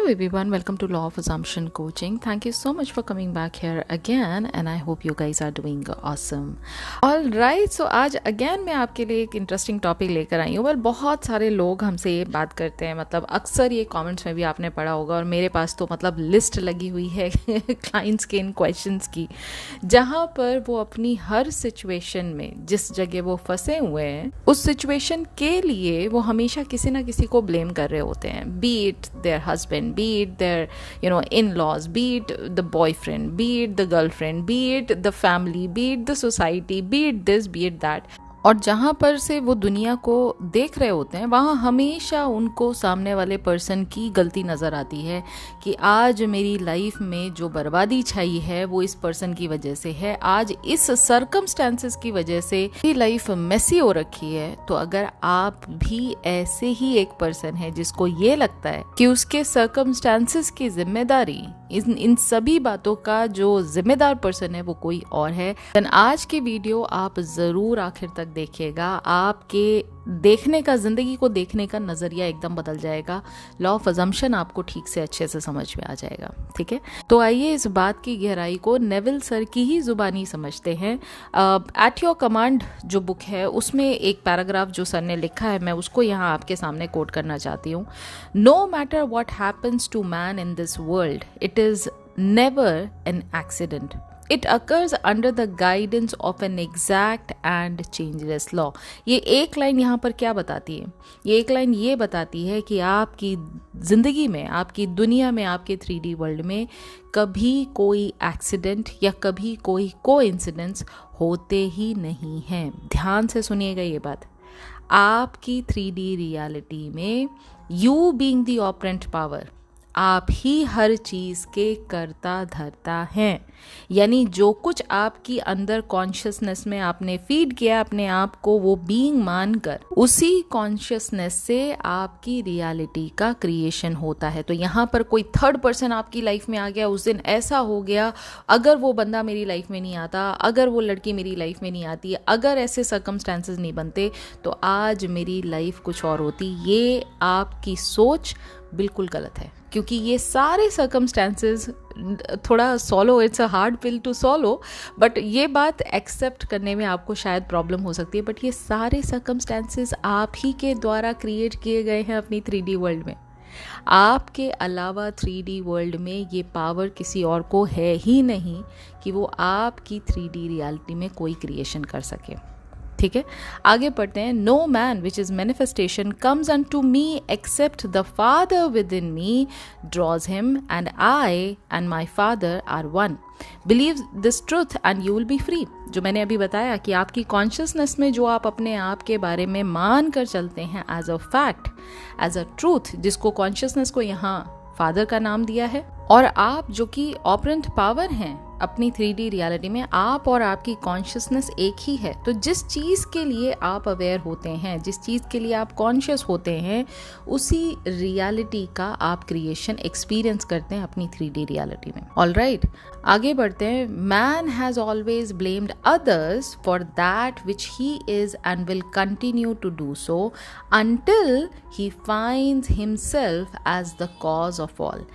Hello everyone, welcome to Law of Assumption Coaching. Thank you so much for coming back here again and I hope you guys are doing awesome. Alright, so आज again मैं आपके लिए एक interesting topic लेकर आई हूँ। बहुत सारे लोग हमसे ये बात करते हैं, मतलब अक्सर ये कमेंट्स में भी आपने पढ़ा होगा और मेरे पास तो मतलब लिस्ट लगी हुई है क्लाइंट्स के इन क्वेश्चंस की, जहाँ पर वो अपनी हर सिचुएशन में जिस जगह वो फंसे हुए हैं उस सिचुएशन के लिए वो हमेशा किसी ना किसी को ब्लेम कर रहे होते हैं, be it their husband, be it their in-laws, be it the boyfriend, be it the girlfriend, be it the family, be it the society, be it this, be it that. और जहाँ पर से वो दुनिया को देख रहे होते हैं वहाँ हमेशा उनको सामने वाले पर्सन की गलती नज़र आती है कि आज मेरी लाइफ में जो बर्बादी छाई है वो इस पर्सन की वजह से है, आज इस सर्कमस्टेंसेस की वजह से ही लाइफ मेसी हो रखी है। तो अगर आप भी ऐसे ही एक पर्सन है जिसको ये लगता है कि उसके सर्कमस्टेंसेस की जिम्मेदारी इन सभी बातों का जो जिम्मेदार पर्सन है वो कोई और है, देन आज की वीडियो आप ज़रूर आखिर तक देखिएगा। आपके देखने का, जिंदगी को देखने का नजरिया एकदम बदल जाएगा। लॉ ऑफ अजम्पशन आपको ठीक से अच्छे से समझ में आ जाएगा। ठीक है, तो आइए इस बात की गहराई को नेविल सर की ही जुबानी समझते हैं। एट योर कमांड जो बुक है उसमें एक पैराग्राफ जो सर ने लिखा है मैं उसको यहाँ आपके सामने कोट करना चाहती हूँ। No matter what happens to man in this world, it is never an accident. It occurs under the guidance of an exact and changeless law. ये एक लाइन यहाँ पर क्या बताती है? ये एक लाइन ये बताती है कि आपकी ज़िंदगी में, आपकी दुनिया में, आपके 3D वर्ल्ड में कभी कोई एक्सीडेंट या कभी कोई कोइंसिडेंस होते ही नहीं हैं। ध्यान से सुनिएगा ये बात। आपकी 3D रियलिटी में you being the operant power, आप ही हर चीज़ के कर्ता धर्ता हैं। यानी जो कुछ आपकी अंदर कॉन्शियसनेस में आपने फीड किया अपने आप को, वो बीइंग मानकर उसी कॉन्शियसनेस से आपकी रियलिटी का क्रिएशन होता है। तो यहाँ पर कोई थर्ड पर्सन आपकी लाइफ में आ गया, उस दिन ऐसा हो गया, अगर वो बंदा मेरी लाइफ में नहीं आता, अगर वो लड़की मेरी लाइफ में नहीं आती, अगर ऐसे सर्कमस्टेंसेस नहीं बनते तो आज मेरी लाइफ कुछ और होती। ये आपकी सोच बिल्कुल गलत है, क्योंकि ये सारे सर्कमस्टेंसेस थोड़ा swallow, it's a hard pill to swallow, but ये बात एक्सेप्ट करने में आपको शायद प्रॉब्लम हो सकती है, बट ये सारे सर्कमस्टेंसेस आप ही के द्वारा क्रिएट किए गए हैं अपनी 3D वर्ल्ड में। आपके अलावा 3D वर्ल्ड में ये पावर किसी और को है ही नहीं कि वो आपकी 3D रियलिटी में कोई क्रिएशन कर सके। ठीक है, आगे पढ़ते हैं। No man which is manifestation comes unto me except the father within me draws him and I and my father are one. Believe this truth and you will be free. जो मैंने अभी बताया कि आपकी consciousness में जो आप अपने आप के बारे में मान कर चलते हैं as a fact, as a truth, जिसको कॉन्शियसनेस को यहाँ फादर का नाम दिया है, और आप जो कि ऑपरेंट पावर हैं अपनी 3D रियलिटी में, आप और आपकी कॉन्शियसनेस एक ही है। तो जिस चीज़ के लिए आप अवेयर होते हैं, जिस चीज़ के लिए आप कॉन्शियस होते हैं, उसी रियलिटी का आप क्रिएशन एक्सपीरियंस करते हैं अपनी 3D रियलिटी में। ऑलराइट, आगे बढ़ते हैं। Man has always blamed others for that which he is and will continue to do so until he finds himself as the cause of all.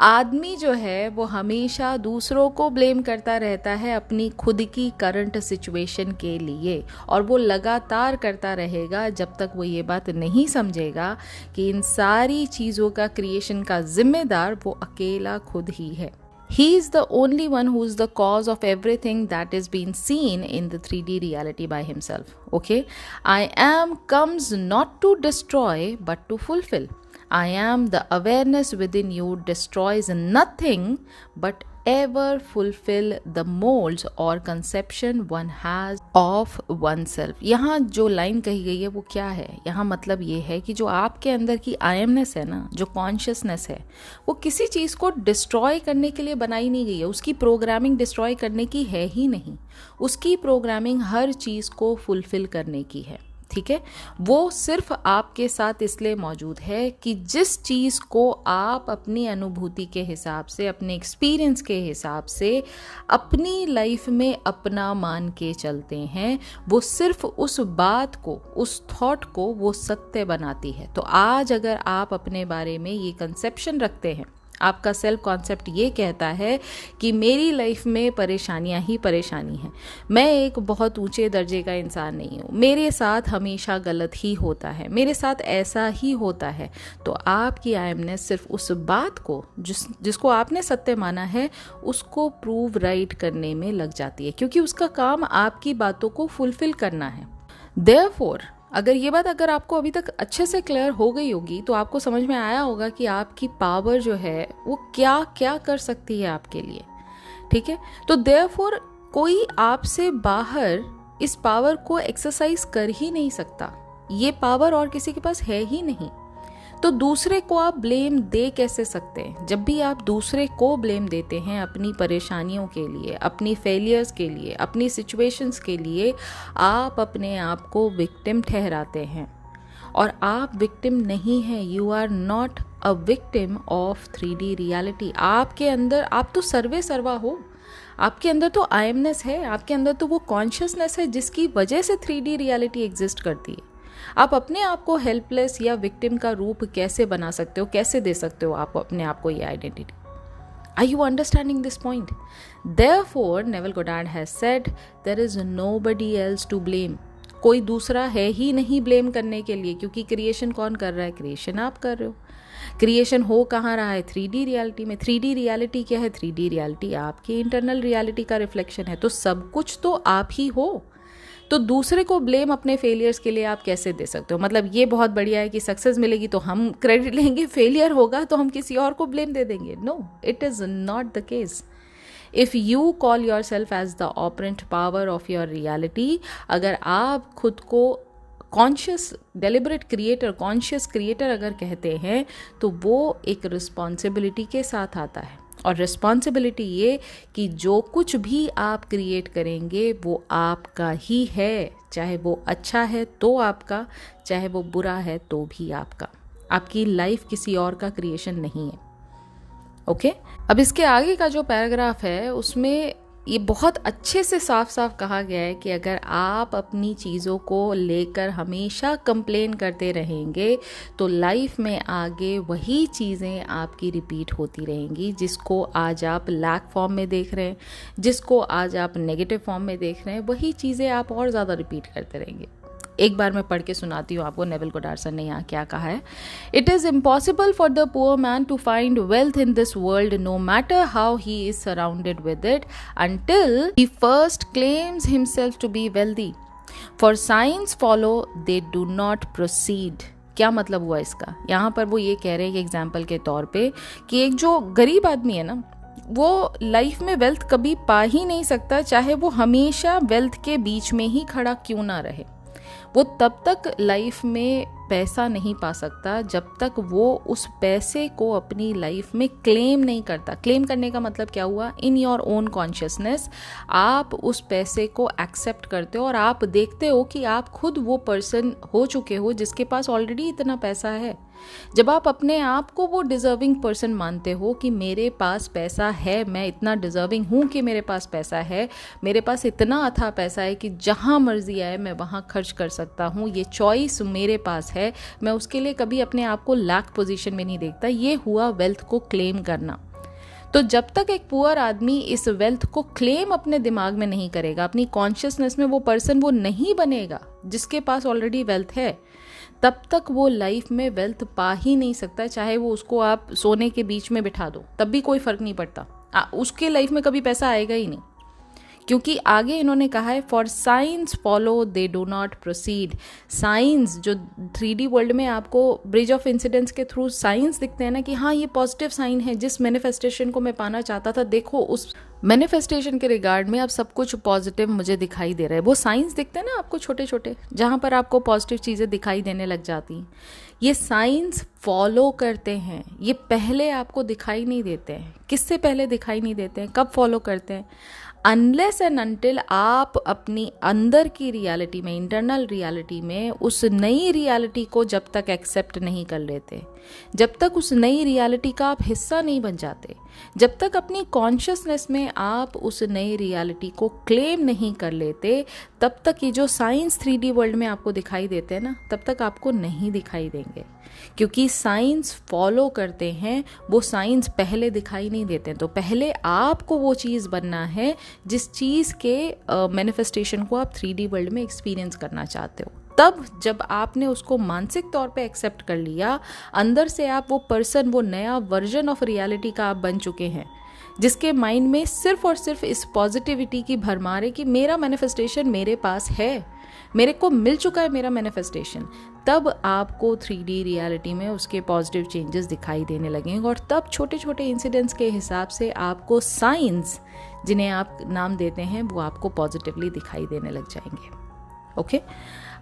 आदमी जो है वो हमेशा दूसरों को ब्लेम करता रहता है अपनी खुद की करंट सिचुएशन के लिए, और वो लगातार करता रहेगा जब तक वो ये बात नहीं समझेगा कि इन सारी चीज़ों का क्रिएशन का जिम्मेदार वो अकेला खुद ही है. He is the only one who is the cause of everything that is being seen in the 3D reality by himself. Okay? I am comes not to destroy but to fulfill. I am the awareness within you destroys nothing but ever fulfill the molds or conception one has of oneself. यहाँ जो line कही गई है वो क्या है? यहाँ मतलब ये है कि जो आपके अंदर की आयमनेस है ना, जो कॉन्शियसनेस है, वो किसी चीज़ को डिस्ट्रॉय करने के लिए बनाई नहीं गई है। उसकी प्रोग्रामिंग डिस्ट्रॉय करने की है ही नहीं, उसकी प्रोग्रामिंग हर चीज़ को फुलफिल करने की है। ठीक है, वो सिर्फ आपके साथ इसलिए मौजूद है कि जिस चीज़ को आप अपनी अनुभूति के हिसाब से, अपने एक्सपीरियंस के हिसाब से अपनी लाइफ में अपना मान के चलते हैं, वो सिर्फ उस बात को, उस थॉट को वो सत्य बनाती है। तो आज अगर आप अपने बारे में ये कंसेप्शन रखते हैं, आपका सेल्फ कॉन्सेप्ट ये कहता है कि मेरी लाइफ में परेशानियां ही परेशानी हैं, मैं एक बहुत ऊंचे दर्जे का इंसान नहीं हूँ, मेरे साथ हमेशा गलत ही होता है, मेरे साथ ऐसा ही होता है, तो आपकी आयमनेस सिर्फ उस बात को जिसको आपने सत्य माना है उसको प्रूव राइट करने में लग जाती है, क्योंकि उसका काम आपकी बातों को फुलफिल करना है। देयरफॉर अगर ये बात अगर आपको अभी तक अच्छे से क्लियर हो गई होगी तो आपको समझ में आया होगा कि आपकी पावर जो है वो क्या क्या कर सकती है आपके लिए, ठीक है। तो देयरफॉर कोई आपसे बाहर इस पावर को एक्सरसाइज कर ही नहीं सकता, ये पावर और किसी के पास है ही नहीं। तो दूसरे को आप ब्लेम दे कैसे सकते हैं? जब भी आप दूसरे को ब्लेम देते हैं अपनी परेशानियों के लिए, अपनी फेलियर्स के लिए, अपनी सिचुएशंस के लिए, आप अपने आप को विक्टिम ठहराते हैं, और आप विक्टिम नहीं हैं। You are not a victim of 3D reality. आपके अंदर आप तो सर्वे सर्वा हो, आपके अंदर तो आयमनेस है, आपके अंदर तो वो कॉन्शियसनेस है जिसकी वजह से 3D रियलिटी एग्जिस्ट करती है। आप अपने आप को हेल्पलेस या विक्टिम का रूप कैसे बना सकते हो, कैसे दे सकते हो आप अपने आप को ये identity? Are you understanding this point? Therefore, Neville Goddard has said, there is nobody else to blame. कोई दूसरा है ही नहीं ब्लेम करने के लिए, क्योंकि क्रिएशन कौन कर रहा है? क्रिएशन आप कर रहे हो। क्रिएशन हो कहाँ रहा है? 3D रियलिटी में। 3D रियलिटी क्या है? 3D रियलिटी आपकी इंटरनल रियलिटी का रिफ्लेक्शन है। तो सब कुछ तो आप ही हो। तो दूसरे को ब्लेम अपने फेलियर्स के लिए आप कैसे दे सकते हो? मतलब ये बहुत बढ़िया है कि सक्सेस मिलेगी तो हम क्रेडिट लेंगे, फेलियर होगा तो हम किसी और को ब्लेम दे देंगे। No, it is not the case. If you call yourself as the operant power of your reality, अगर आप खुद को conscious deliberate creator, conscious creator अगर कहते हैं, तो वो एक रिस्पॉन्सिबिलिटी के साथ आता है। और रिस्पॉन्सिबिलिटी ये कि जो कुछ भी आप क्रिएट करेंगे वो आपका ही है, चाहे वो अच्छा है तो आपका, चाहे वो बुरा है तो भी आपका। आपकी लाइफ किसी और का क्रिएशन नहीं है। ओके, अब इसके आगे का जो पैराग्राफ है उसमें ये बहुत अच्छे से साफ साफ कहा गया है कि अगर आप अपनी चीज़ों को लेकर हमेशा कंप्लेन करते रहेंगे तो लाइफ में आगे वही चीज़ें आपकी रिपीट होती रहेंगी, जिसको आज आप लैक फॉर्म में देख रहे हैं, जिसको आज आप नेगेटिव फॉर्म में देख रहे हैं, वही चीज़ें आप और ज़्यादा रिपीट करते रहेंगे। एक बार मैं पढ़ के सुनाती हूँ आपको नेविल गोडार्ड सर ने यहाँ क्या कहा है। It is impossible for the poor man to find wealth in this world no matter how he is surrounded with it until he first claims himself to be wealthy. For signs follow they do not proceed. क्या मतलब हुआ इसका? यहाँ पर वो ये कह रहे हैं कि एग्जाम्पल के तौर पे कि एक जो गरीब आदमी है ना, वो लाइफ में वेल्थ कभी पा ही नहीं सकता, चाहे वो हमेशा वेल्थ के बीच में ही खड़ा क्यों ना रहे। वो तब तक लाइफ में पैसा नहीं पा सकता जब तक वो उस पैसे को अपनी लाइफ में क्लेम नहीं करता। क्लेम करने का मतलब क्या हुआ? इन योर ओन कॉन्शियसनेस आप उस पैसे को एक्सेप्ट करते हो और आप देखते हो कि आप खुद वो पर्सन हो चुके हो जिसके पास ऑलरेडी इतना पैसा है। जब आप अपने आप को वो डिजर्विंग पर्सन मानते हो कि मेरे पास पैसा है, मैं इतना डिजर्विंग हूँ कि मेरे पास पैसा है, मेरे पास इतना अथाह पैसा है कि जहाँ मर्जी आए मैं वहाँ खर्च कर सकता हूँ, ये चॉइस मेरे पास है, मैं उसके लिए कभी अपने आप को लैक पोजीशन में नहीं देखता। ये हुआ वेल्थ को क्लेम करना। तो जब तक एक पुअर आदमी इस वेल्थ को क्लेम अपने दिमाग में नहीं करेगा, अपनी कॉन्शियसनेस में वो पर्सन वो नहीं बनेगा जिसके पास ऑलरेडी वेल्थ है, तब तक वो लाइफ में वेल्थ पा ही नहीं सकता। चाहे वो उसको आप सोने के बीच में बिठा दो तब भी कोई फर्क नहीं पड़ता, उसके लाइफ में कभी पैसा आएगा ही नहीं। क्योंकि आगे इन्होंने कहा है for signs follow they do not proceed. Science जो 3D वर्ल्ड में आपको ब्रिज ऑफ इंसिडेंट्स के थ्रू साइंस दिखते हैं ना कि हाँ ये पॉजिटिव साइन है, जिस मैनिफेस्टेशन को मैं पाना चाहता था देखो उस मैनिफेस्टेशन के रिगार्ड में अब सब कुछ पॉजिटिव मुझे दिखाई दे रहा है। वो साइंस दिखते हैं ना आपको छोटे छोटे, जहाँ पर आपको पॉजिटिव चीज़ें दिखाई देने लग जाती हैं। ये साइंस फॉलो करते हैं, ये पहले आपको दिखाई नहीं देते हैं। किससे पहले दिखाई नहीं देते हैं? कब फॉलो करते हैं? अनलेस एंड अनटिल आप अपनी अंदर की रियलिटी में, इंटरनल रियलिटी में उस नई रियलिटी को जब तक एक्सेप्ट नहीं कर लेते, जब तक उस नई रियलिटी का आप हिस्सा नहीं बन जाते, जब तक अपनी कॉन्शियसनेस में आप उस नई रियलिटी को क्लेम नहीं कर लेते, तब तक ये जो साइंस 3D वर्ल्ड में आपको दिखाई देते हैं ना, तब तक आपको नहीं दिखाई देंगे। क्योंकि साइंस फॉलो करते हैं, वो साइंस पहले दिखाई नहीं देते। तो पहले आपको वो चीज़ बनना है जिस चीज़ के मैनिफेस्टेशन को आप 3D वर्ल्ड में एक्सपीरियंस करना चाहते हो। तब जब आपने उसको मानसिक तौर पे एक्सेप्ट कर लिया, अंदर से आप वो पर्सन, वो नया वर्जन ऑफ रियलिटी का आप बन चुके हैं, जिसके माइंड में सिर्फ और सिर्फ इस पॉजिटिविटी की भरमार है कि मेरा मैनिफेस्टेशन मेरे पास है, मेरे को मिल चुका है मेरा मैनिफेस्टेशन। तब आपको 3D रियलिटी में उसके पॉजिटिव चेंजेस दिखाई देने लगेंगे और तब छोटे छोटे इंसिडेंट्स के हिसाब से आपको साइंस, जिन्हें आप नाम देते हैं, वो आपको पॉजिटिवली दिखाई देने लग जाएंगे। ओके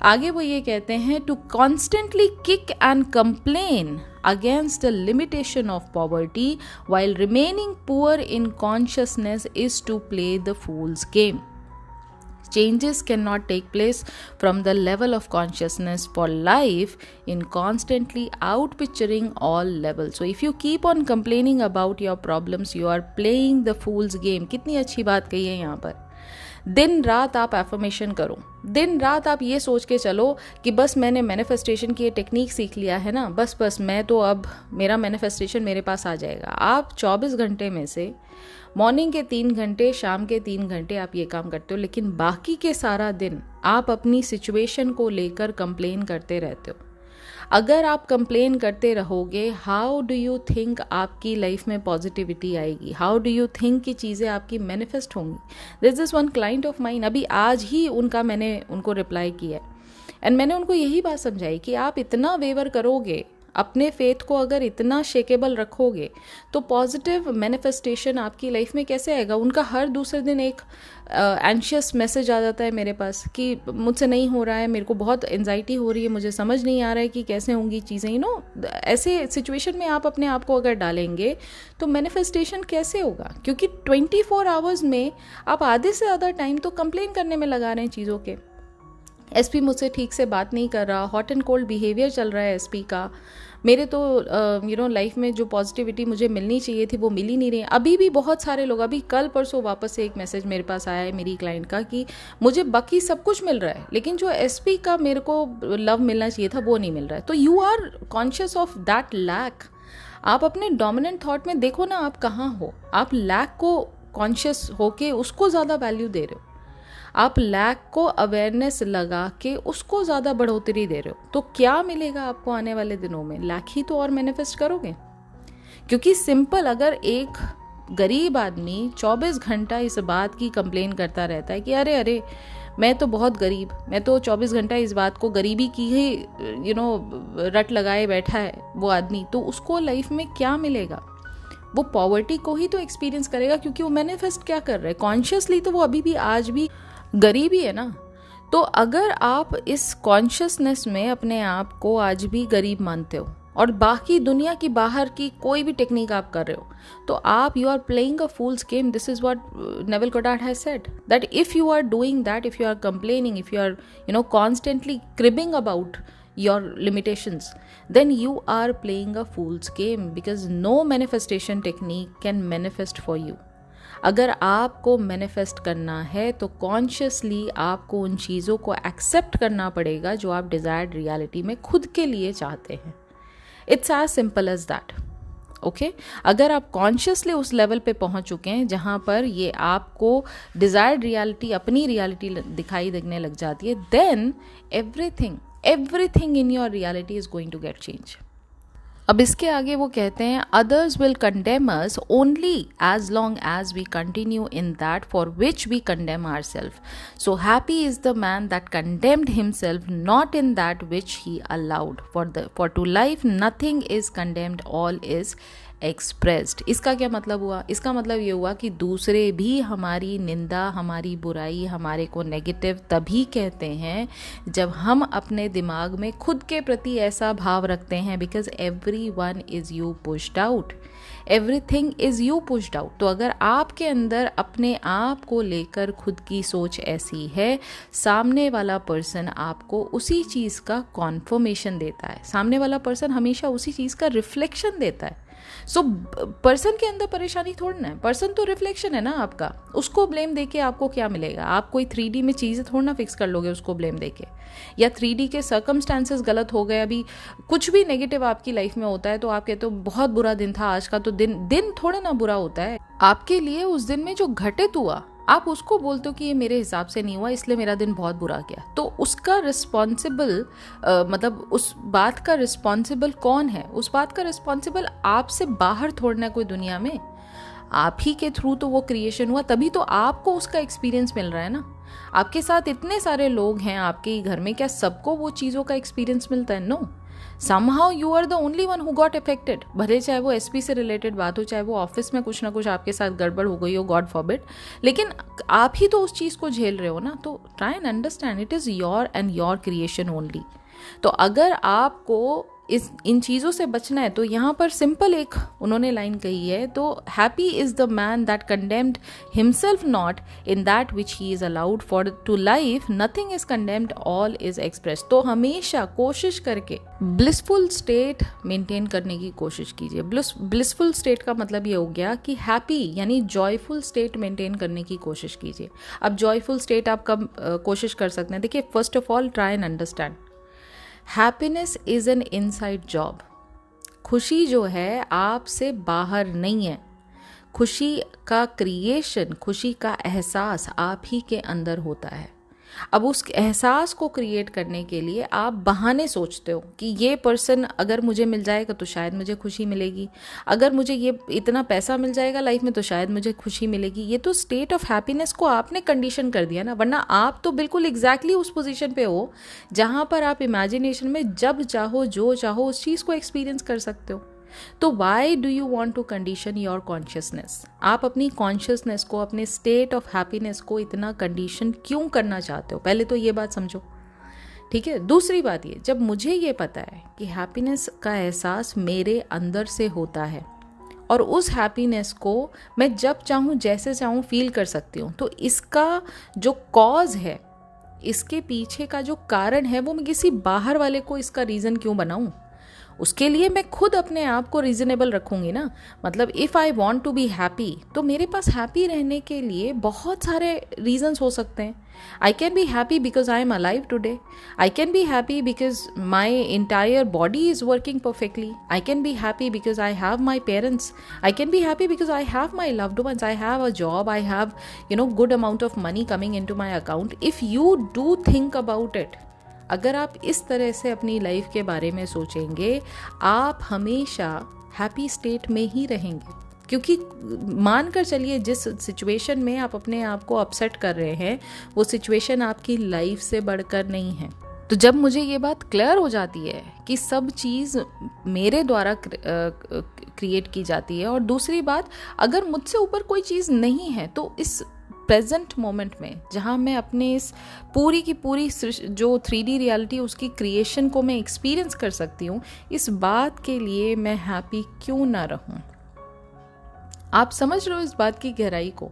आगे वो ये कहते हैं, to constantly kick and complain against the limitation of poverty while remaining poor in consciousness is to play the fool's game. Changes cannot take place from the level of consciousness for life in constantly outpicturing all levels. So if you keep on complaining about your problems, you are playing the fool's game. कितनी अच्छी बात कही है यहाँ पर। दिन रात आप एफर्मेशन करो, दिन रात आप ये सोच के चलो कि बस मैंने मैनिफेस्टेशन की ये टेक्निक सीख लिया है ना, बस मैं तो अब मेरा मैनिफेस्टेशन मेरे पास आ जाएगा। आप 24 घंटे में से मॉर्निंग के 3 घंटे, शाम के 3 घंटे आप ये काम करते हो, लेकिन बाकी के सारा दिन आप अपनी सिचुएशन को लेकर कंप्लेन करते रहते हो। अगर आप कंप्लेन करते रहोगे, हाउ डू यू थिंक आपकी लाइफ में पॉजिटिविटी आएगी? हाउ डू यू थिंक कि चीज़ें आपकी मैनिफेस्ट होंगी? This is one client of mine, अभी आज ही मैंने उनको रिप्लाई किया है एंड मैंने उनको यही बात समझाई कि आप इतना वेवर करोगे, अपने फेथ को अगर इतना शेकेबल रखोगे, तो पॉजिटिव मैनिफेस्टेशन आपकी लाइफ में कैसे आएगा? उनका हर दूसरे दिन एक एंशियस मैसेज आ जाता है मेरे पास कि मुझसे नहीं हो रहा है, मेरे को बहुत एंजाइटी हो रही है, मुझे समझ नहीं आ रहा है कि कैसे होंगी चीज़ें। ऐसे सिचुएशन में आप अपने आप को अगर डालेंगे तो मैनिफेस्टेशन कैसे होगा? क्योंकि 24 आवर्स में आप आधे से ज़्यादा टाइम तो कंप्लेन करने में लगा रहे हैं चीज़ों के। एसपी मुझसे ठीक से बात नहीं कर रहा, हॉट एंड कोल्ड बिहेवियर चल रहा है एसपी का, मेरे तो लाइफ में जो पॉजिटिविटी मुझे मिलनी चाहिए थी वो मिल ही नहीं रही। अभी भी बहुत सारे लोग, अभी कल परसों वापस से एक मैसेज मेरे पास आया है मेरी क्लाइंट का कि मुझे बाकी सब कुछ मिल रहा है, लेकिन जो एसपी का मेरे को लव मिलना चाहिए था वो नहीं मिल रहा है। तो you are conscious of that lack. आप अपने डोमिनेंट थॉट में देखो ना, आप कहाँ हो। आप लैक को कॉन्शियस होके उसको ज़्यादा वैल्यू दे रहे हो, आप लैक को अवेयरनेस लगा के उसको ज़्यादा बढ़ोतरी दे रहे हो, तो क्या मिलेगा आपको आने वाले दिनों में? लैक ही तो और मैनिफेस्ट करोगे। क्योंकि सिंपल, अगर एक गरीब आदमी 24 घंटा इस बात की कंप्लेन करता रहता है कि अरे मैं तो बहुत गरीब, मैं तो 24 घंटा इस बात को गरीबी की ही रट लगाए बैठा है वो आदमी, तो उसको लाइफ में क्या मिलेगा? वो पॉवर्टी को ही तो एक्सपीरियंस करेगा, क्योंकि वो मैनिफेस्ट क्या कर रहा है कॉन्शियसली, तो वो अभी भी आज भी गरीब ही है ना। तो अगर आप इस कॉन्शियसनेस में अपने आप को आज भी गरीब मानते हो और बाकी दुनिया की बाहर की कोई भी टेक्निक आप कर रहे हो, तो आप you are playing a fool's game. This is what Neville Goddard has said, that if you are doing that, if you are complaining, if you are constantly cribbing about your limitations, then you are playing a fool's game, because no manifestation technique can manifest for you. अगर आपको manifest करना है तो consciously आपको उन चीज़ों को accept करना पड़ेगा जो आप डिज़ायर्ड रियलिटी में खुद के लिए चाहते हैं। It's as simple as that. Okay, अगर आप कॉन्शियसली उस लेवल पे पहुंच चुके हैं जहां पर ये आपको डिज़ायर्ड रियलिटी, अपनी रियलिटी दिखाई देने लग जाती है, then everything in your reality is going to get change. अब इसके आगे वो कहते हैं, others will condemn us only as long as we continue in that for which we condemn ourself. So happy is the man that condemned himself not in that which he allowed. For to life nothing is condemned, all is expressed. इसका क्या मतलब हुआ? इसका मतलब ये हुआ कि दूसरे भी हमारी निंदा, हमारी बुराई, हमारे को नेगेटिव तभी कहते हैं जब हम अपने दिमाग में खुद के प्रति ऐसा भाव रखते हैं, because every one is you pushed out, everything is you pushed out. तो अगर आपके अंदर अपने आप को लेकर खुद की सोच ऐसी है, सामने वाला पर्सन आपको उसी चीज़ का कॉन्फर्मेशन देता है, सामने वाला पर्सन हमेशा उसी चीज़ का रिफ्लेक्शन देता है। सो पर्सन के अंदर परेशानी थोड़ी ना है, पर्सन तो रिफ्लेक्शन है ना आपका, उसको ब्लेम देके आपको क्या मिलेगा? आप कोई 3D में चीज़ें थोड़ा ना फिक्स कर लोगे उसको ब्लेम देके, या 3D के सर्कमस्टांसेस गलत हो गए, अभी कुछ भी नेगेटिव आपकी लाइफ में होता है तो आप कहते हो बहुत बुरा दिन था आज का, तो दिन थोड़े ना बुरा होता है आपके लिए। उस दिन में जो घटित हुआ आप उसको बोलते हो कि ये मेरे हिसाब से नहीं हुआ इसलिए मेरा दिन बहुत बुरा गया, तो उसका रिस्पॉन्सिबल मतलब उस बात का रिस्पॉन्सिबल कौन है? उस बात का रिस्पॉन्सिबल आपसे बाहर थोड़ना कोई दुनिया में, आप ही के थ्रू तो वो क्रिएशन हुआ, तभी तो आपको उसका एक्सपीरियंस मिल रहा है ना। आपके साथ इतने सारे लोग हैं आपके घर में, क्या सबको वो चीज़ों का एक्सपीरियंस मिलता है? No, somehow you are the only one who got affected। भले चाहे वो एसपी से रिलेटेड बात हो, चाहे वो ऑफिस में कुछ ना कुछ आपके साथ गड़बड़ हो गई हो, गॉड फॉरबिड, लेकिन आप ही तो उस चीज़ को झेल रहे हो ना। तो try and understand it is your and your creation only. तो अगर आपको इन चीज़ों से बचना है तो यहाँ पर सिंपल एक उन्होंने लाइन कही है, तो happy is the man that condemned himself not in that which he is allowed for to life, nothing is condemned, all is express. तो हमेशा कोशिश करके ब्लिसफुल स्टेट मेंटेन करने की कोशिश कीजिए। ब्लिसफुल स्टेट का मतलब ये हो गया कि हैप्पी यानी जॉयफुल स्टेट मेंटेन करने की कोशिश कीजिए। अब जॉयफुल स्टेट आप कब कोशिश कर सकते हैं? देखिए, first of all try and understand, happiness is an inside job. खुशी जो है आपसे बाहर नहीं है, खुशी का क्रिएशन, खुशी का एहसास आप ही के अंदर होता है। अब उस एहसास को क्रिएट करने के लिए आप बहाने सोचते हो कि ये पर्सन अगर मुझे मिल जाएगा तो शायद मुझे खुशी मिलेगी, अगर मुझे ये इतना पैसा मिल जाएगा लाइफ में तो शायद मुझे खुशी मिलेगी। ये तो स्टेट ऑफ हैप्पीनेस को आपने कंडीशन कर दिया ना, वरना आप तो बिल्कुल एग्जैक्टली उस पोजीशन पे हो जहाँ पर आप इमेजिनेशन में जब चाहो जो चाहो उस चीज़ को एक्सपीरियंस कर सकते हो। तो why do you want to condition your consciousness? आप अपनी कॉन्शियसनेस को, अपने स्टेट ऑफ हैप्पीनेस को इतना कंडीशन क्यों करना चाहते हो? पहले तो ये बात समझो, ठीक है। दूसरी बात ये, जब मुझे ये पता है कि हैप्पीनेस का एहसास मेरे अंदर से होता है और उस हैप्पीनेस को मैं जब चाहूँ जैसे चाहूँ फील कर सकती हूँ, तो इसका जो कॉज है, इसके पीछे का जो कारण है, वो मैं किसी बाहर वाले को इसका रीज़न क्यों बनाऊँ? उसके लिए मैं खुद अपने आप को रीजनेबल रखूंगी ना। मतलब if I want to be happy, तो मेरे पास हैप्पी रहने के लिए बहुत सारे रीजंस हो सकते हैं। I can be happy because I am alive today, I can be happy because my entire body is working perfectly, I can be happy because I have my parents, I can be happy because I have my loved ones, I have a job, I have good amount of money coming into my account. If you do think about it, अगर आप इस तरह से अपनी life के बारे में सोचेंगे, आप हमेशा हैप्पी स्टेट में ही रहेंगे। क्योंकि मान कर चलिए जिस सिचुएशन में आप अपने आप को अपसेट कर रहे हैं, वो सिचुएशन आपकी लाइफ से बढ़कर नहीं है। तो जब मुझे ये बात क्लियर हो जाती है कि सब चीज़ मेरे द्वारा क्रिएट की जाती है, और दूसरी बात, अगर मुझसे ऊपर कोई चीज़ नहीं है, तो इस प्रेजेंट मोमेंट में जहाँ मैं अपने इस पूरी की पूरी जो 3D रियलिटी उसकी क्रिएशन को मैं एक्सपीरियंस कर सकती हूँ, इस बात के लिए मैं हैप्पी क्यों ना रहूँ? आप समझ रहे हो इस बात की गहराई को?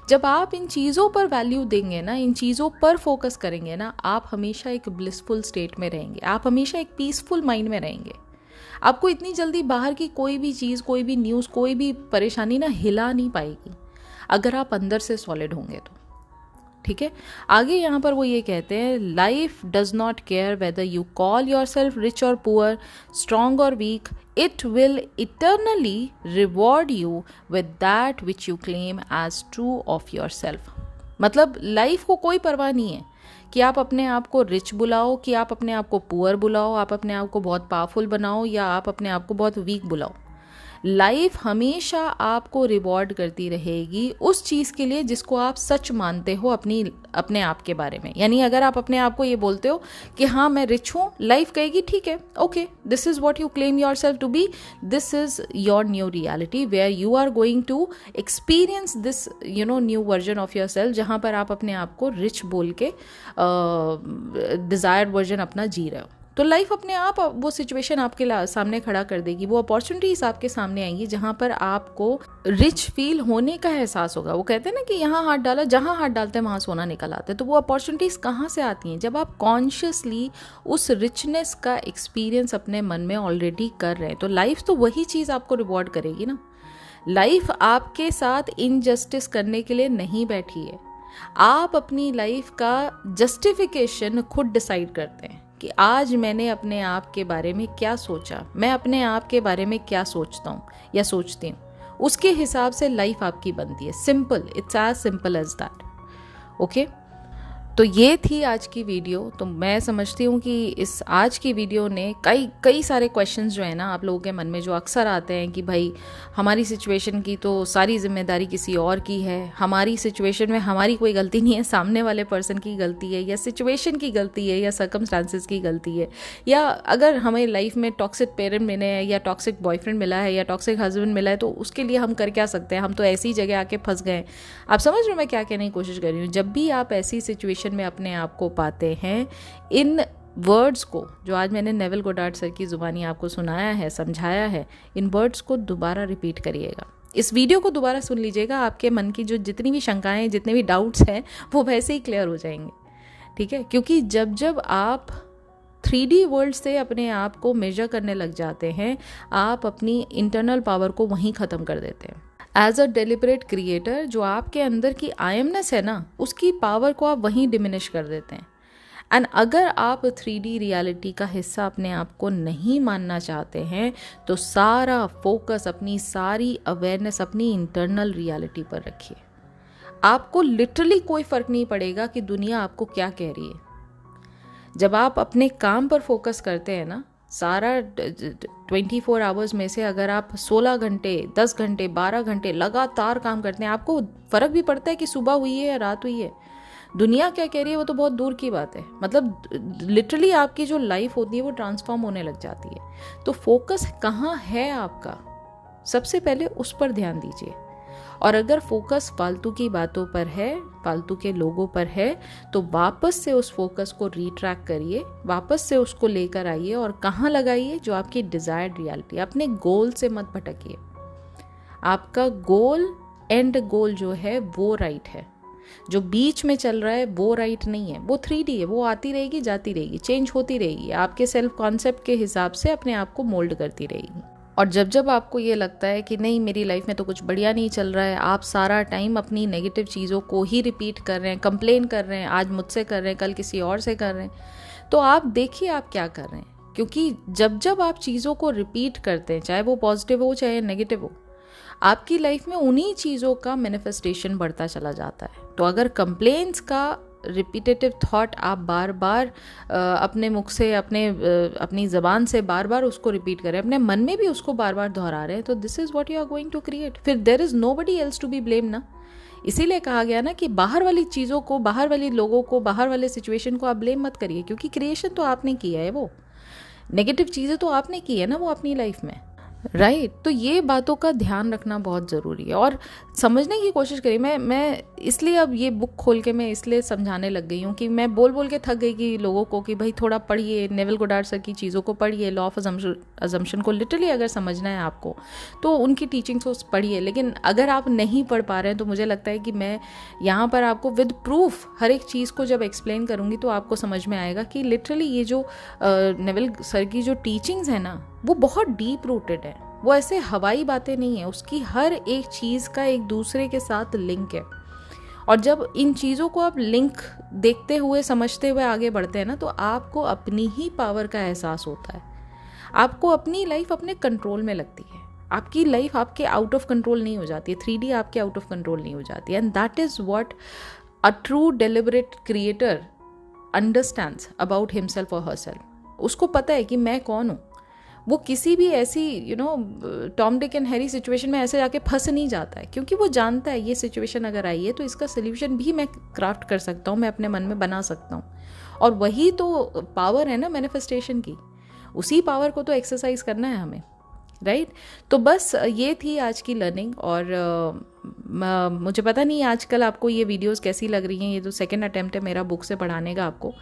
जब आप इन चीज़ों पर वैल्यू देंगे ना, इन चीज़ों पर फोकस करेंगे ना, आप हमेशा एक ब्लिसफुल स्टेट में रहेंगे, आप हमेशा एक पीसफुल माइंड में रहेंगे। आपको इतनी जल्दी बाहर की कोई भी चीज़, कोई भी न्यूज़, कोई भी परेशानी ना हिला नहीं पाएगी, अगर आप अंदर से सॉलिड होंगे तो, ठीक है। आगे यहाँ पर वो ये कहते हैं, life does not care whether you call yourself rich और पुअर, स्ट्रॉन्ग और weak, it will eternally reward you with that which you claim as true of yourself. मतलब लाइफ को कोई परवाह नहीं है कि आप अपने आप को रिच बुलाओ, कि आप अपने आप को पुअर बुलाओ, आप अपने आप को बहुत पावरफुल बनाओ, या आप अपने आप को बहुत वीक बुलाओ। लाइफ हमेशा आपको रिवॉर्ड करती रहेगी उस चीज़ के लिए जिसको आप सच मानते हो अपने आप के बारे में। यानी अगर आप अपने आप को ये बोलते हो कि हाँ मैं रिच हूँ, लाइफ कहेगी ठीक है, okay, this is what you claim yourself to be, this is your new reality where you are going to experience this new version of yourself, जहाँ पर आप अपने आप को रिच बोल के डिज़ायर्ड वर्जन अपना जी रहे हो। तो लाइफ अपने आप वो सिचुएशन आपके सामने खड़ा कर देगी, वो अपॉर्चुनिटीज आपके सामने आएंगी जहाँ पर आपको रिच फील होने का एहसास होगा। वो कहते हैं ना कि यहाँ हाथ डाला, जहाँ हाथ डालते हैं वहाँ सोना निकल आता है। तो वो अपॉर्चुनिटीज़ कहाँ से आती हैं? जब आप कॉन्शियसली उस रिचनेस का एक्सपीरियंस अपने मन में ऑलरेडी कर रहे हैं। तो लाइफ तो वही चीज़ आपको रिवॉर्ड करेगी ना। लाइफ आपके साथ इनजस्टिस करने के लिए नहीं बैठी है। आप अपनी लाइफ का जस्टिफिकेशन खुद डिसाइड करते हैं कि आज मैंने अपने आप के बारे में क्या सोचा, मैं अपने आप के बारे में क्या सोचता हूँ या सोचती हूँ, उसके हिसाब से लाइफ आपकी बनती है। Simple, it's as simple as that. Okay, तो ये थी आज की वीडियो। तो मैं समझती हूँ कि इस आज की वीडियो ने कई सारे क्वेश्चंस जो है ना आप लोगों के मन में जो अक्सर आते हैं कि भाई हमारी सिचुएशन की तो सारी जिम्मेदारी किसी और की है, हमारी सिचुएशन में हमारी कोई गलती नहीं है, सामने वाले पर्सन की गलती है, या सिचुएशन की गलती है, या सर्कमस्टांसेस की गलती है, या अगर हमें लाइफ में टॉक्सिक पेरेंट मिले हैं या टॉक्सिक बॉयफ्रेंड मिला है या टॉक्सिक हस्बैंड मिला है तो उसके लिए हम कर क्या सकते हैं, हम तो ऐसी जगह आके फंस गए। आप समझ रहे हो मैं क्या कहने की कोशिश कर रही हूँ? जब भी आप ऐसी सिचुएशन में अपने आप को पाते हैं, इन वर्ड्स को जो आज मैंने नेविल गोडार्ड सर की ज़ुबानी आपको सुनाया है, समझाया है, इन वर्ड्स को दोबारा रिपीट करिएगा। इस वीडियो को दोबारा सुन लीजिएगा, आपके मन की जो जितनी भी शंकाएं, जितने भी डाउट्स हैं वो वैसे ही क्लियर हो जाएंगे। ठीक है, क्योंकि जब आप 3D वर्ल्ड से अपने आप को मेजर करने लग जाते हैं, आप अपनी इंटरनल पावर को वहीं ख़त्म कर देते हैं। एज अ डेलिबरेट क्रिएटर, जो आपके अंदर की आयमनेस है ना, उसकी पावर को आप वहीं डिमिनिश कर देते हैं। एंड अगर आप 3D रियलिटी का हिस्सा अपने आप को नहीं मानना चाहते हैं तो सारा फोकस, अपनी सारी अवेयरनेस अपनी इंटरनल रियलिटी पर रखिए। आपको लिटरली कोई फ़र्क नहीं पड़ेगा कि दुनिया आपको क्या कह रही है। जब आप अपने काम पर फोकस करते हैं ना, सारा 24 आवर्स में से अगर आप 16 घंटे, 10 घंटे, 12 घंटे लगातार काम करते हैं, आपको फ़र्क भी पड़ता है कि सुबह हुई है या रात हुई है। दुनिया क्या कह रही है वो तो बहुत दूर की बात है। मतलब लिटरली आपकी जो लाइफ होती है वो ट्रांसफॉर्म होने लग जाती है। तो फोकस कहाँ है आपका, सबसे पहले उस पर ध्यान दीजिए। और अगर फोकस फालतू की बातों पर है, फालतू के लोगों पर है, तो वापस से उस फोकस को रिट्रैक करिए, वापस से उसको लेकर आइए और कहाँ लगाइए? जो आपकी डिज़ायर्ड रियलिटी। अपने गोल से मत भटकिए। आपका गोल, एंड गोल जो है वो राइट है, जो बीच में चल रहा है वो राइट नहीं है। वो 3D है, वो आती रहेगी, जाती रहेगी, चेंज होती रहेगी, आपके सेल्फ कॉन्सेप्ट के हिसाब से अपने आप को मोल्ड करती रहेगी। और जब आपको ये लगता है कि नहीं मेरी लाइफ में तो कुछ बढ़िया नहीं चल रहा है, आप सारा टाइम अपनी नेगेटिव चीज़ों को ही रिपीट कर रहे हैं, कंप्लेन कर रहे हैं, आज मुझसे कर रहे हैं, कल किसी और से कर रहे हैं, तो आप देखिए आप क्या कर रहे हैं। क्योंकि जब आप चीज़ों को रिपीट करते हैं, चाहे वो पॉजिटिव हो चाहे नेगेटिव हो, आपकी लाइफ में उन्हीं चीज़ों का मैनिफेस्टेशन बढ़ता चला जाता है। तो अगर कंप्लेंट्स का रिपीटेटिव थॉट आप बार बार अपने मुख से, अपनी ज़बान से बार बार उसको रिपीट करें, अपने मन में भी उसको बार बार दोहरा रहे हैं, तो this is what you are going to create. फिर there is nobody else to be blame ना। इसीलिए कहा गया ना कि बाहर वाली चीज़ों को, बाहर वाले लोगों को, बाहर वाले सिचुएशन को आप ब्लेम मत करिए, क्योंकि क्रिएशन तो आपने किया है, वो नेगेटिव चीज़ें तो आपने की है ना वो अपनी लाइफ में, राइट। तो ये बातों का ध्यान रखना बहुत ज़रूरी है और समझने की कोशिश करिए। मैं इसलिए अब ये बुक खोल के मैं इसलिए समझाने लग गई हूँ कि मैं बोल के थक गई कि लोगों को कि भाई थोड़ा पढ़िए, नेविल गोडार्ड सर की चीज़ों को पढ़िए, लॉ ऑफ अजम्पशन को लिटरली अगर समझना है आपको तो उनकी टीचिंग्स को पढ़िए। लेकिन अगर आप नहीं पढ़ पा रहे हैं तो मुझे लगता है कि मैं यहाँ पर आपको विद प्रूफ हर एक चीज़ को जब एक्सप्लेन करूँगी तो आपको समझ में आएगा कि लिटरली ये जो नेविल सर की जो टीचिंग्स है ना वो बहुत डीप रूटेड है। वो ऐसे हवाई बातें नहीं है, उसकी हर एक चीज़ का एक दूसरे के साथ लिंक है। और जब इन चीज़ों को आप लिंक देखते हुए, समझते हुए आगे बढ़ते हैं ना, तो आपको अपनी ही पावर का एहसास होता है। आपको अपनी लाइफ अपने कंट्रोल में लगती है। आपकी लाइफ आपके आउट ऑफ कंट्रोल नहीं हो जाती है, 3D आपके आउट ऑफ कंट्रोल नहीं हो जाती है। And that is what a true deliberate creator understands about himself और हरसेल्फ। उसको पता है कि मैं कौन हूँ। वो किसी भी ऐसी Tom Dick and Harry situation में ऐसे जाके फंस नहीं जाता है, क्योंकि वो जानता है ये सिचुएशन अगर आई है तो इसका सोल्यूशन भी मैं क्राफ्ट कर सकता हूँ, मैं अपने मन में बना सकता हूँ। और वही तो पावर है ना मैनिफेस्टेशन की, उसी पावर को तो एक्सरसाइज करना है हमें, राइट। तो बस ये थी आज की लर्निंग। और मुझे पता नहीं आजकल आपको ये वीडियोस कैसी लग रही हैं, ये तो सेकंड अटेम्प्ट है मेरा बुक से पढ़ाने का आपको,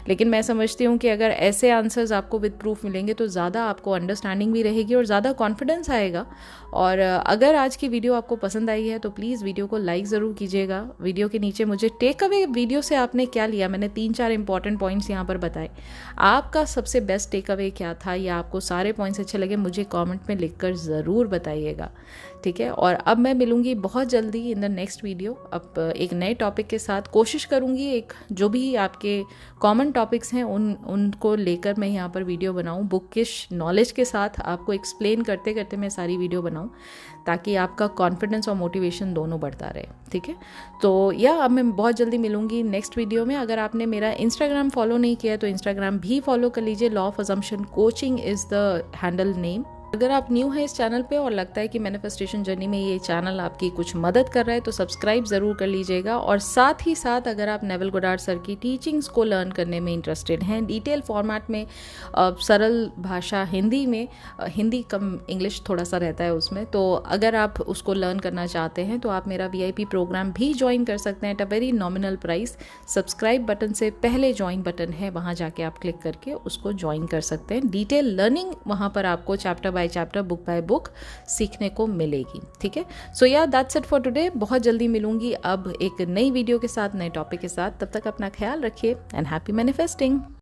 लेकिन मैं समझती हूँ कि अगर ऐसे आंसर्स आपको विद प्रूफ मिलेंगे तो ज़्यादा आपको अंडरस्टैंडिंग भी रहेगी और ज़्यादा कॉन्फिडेंस आएगा। और अगर आज की वीडियो आपको पसंद आई है तो प्लीज़ वीडियो को लाइक ज़रूर कीजिएगा। वीडियो के नीचे मुझे टेक अवे वीडियो से आपने क्या लिया, मैंने 3-4 इंपॉर्टेंट पॉइंट्स यहाँ पर बताए, आपका सबसे बेस्ट टेक अवे क्या था या आपको सारे पॉइंट्स अच्छे लगे, मुझे कमेंट में लिखकर ज़रूर बताइएगा, ठीक है। और अब मैं मिलूँगी बहुत जल्दी इन द नेक्स्ट वीडियो, अब एक नए टॉपिक के साथ। कोशिश करूँगी एक जो भी आपके कॉमन टॉपिक्स हैं उनको लेकर मैं यहाँ पर वीडियो बनाऊँ, बुकिश नॉलेज के साथ आपको एक्सप्लेन करते करते मैं सारी वीडियो बनाऊँ, ताकि आपका कॉन्फिडेंस और मोटिवेशन दोनों बढ़ता रहे, ठीक है। तो अब मैं बहुत जल्दी मिलूँगी नेक्स्ट वीडियो में। अगर आपने मेरा इंस्टाग्राम फॉलो नहीं किया है तो इंस्टाग्राम भी फॉलो कर लीजिए, law of assumption coaching is the handle name. अगर आप न्यू हैं इस चैनल पे और लगता है कि मैनिफेस्टेशन जर्नी में ये चैनल आपकी कुछ मदद कर रहा है तो सब्सक्राइब ज़रूर कर लीजिएगा। और साथ ही साथ अगर आप नेवल गोडार्ड सर की टीचिंग्स को लर्न करने में इंटरेस्टेड हैं, डिटेल फॉर्मेट में, सरल भाषा हिंदी में, हिंदी कम इंग्लिश थोड़ा सा रहता है उसमें, तो अगर आप उसको लर्न करना चाहते हैं तो आप मेरा VIP प्रोग्राम भी ज्वाइन कर सकते हैं at a very nominal price. Subscribe button से पहले ज्वाइन बटन है, वहाँ जाके आप क्लिक करके उसको ज्वाइन कर सकते हैं। डिटेल लर्निंग वहाँ पर आपको chapter by chapter, book by book सीखने को मिलेगी, ठीक है। So that's it for today. बहुत जल्दी मिलूंगी अब एक नई वीडियो के साथ, नए टॉपिक के साथ। तब तक अपना ख्याल रखिए एंड हैप्पी मैनिफेस्टिंग।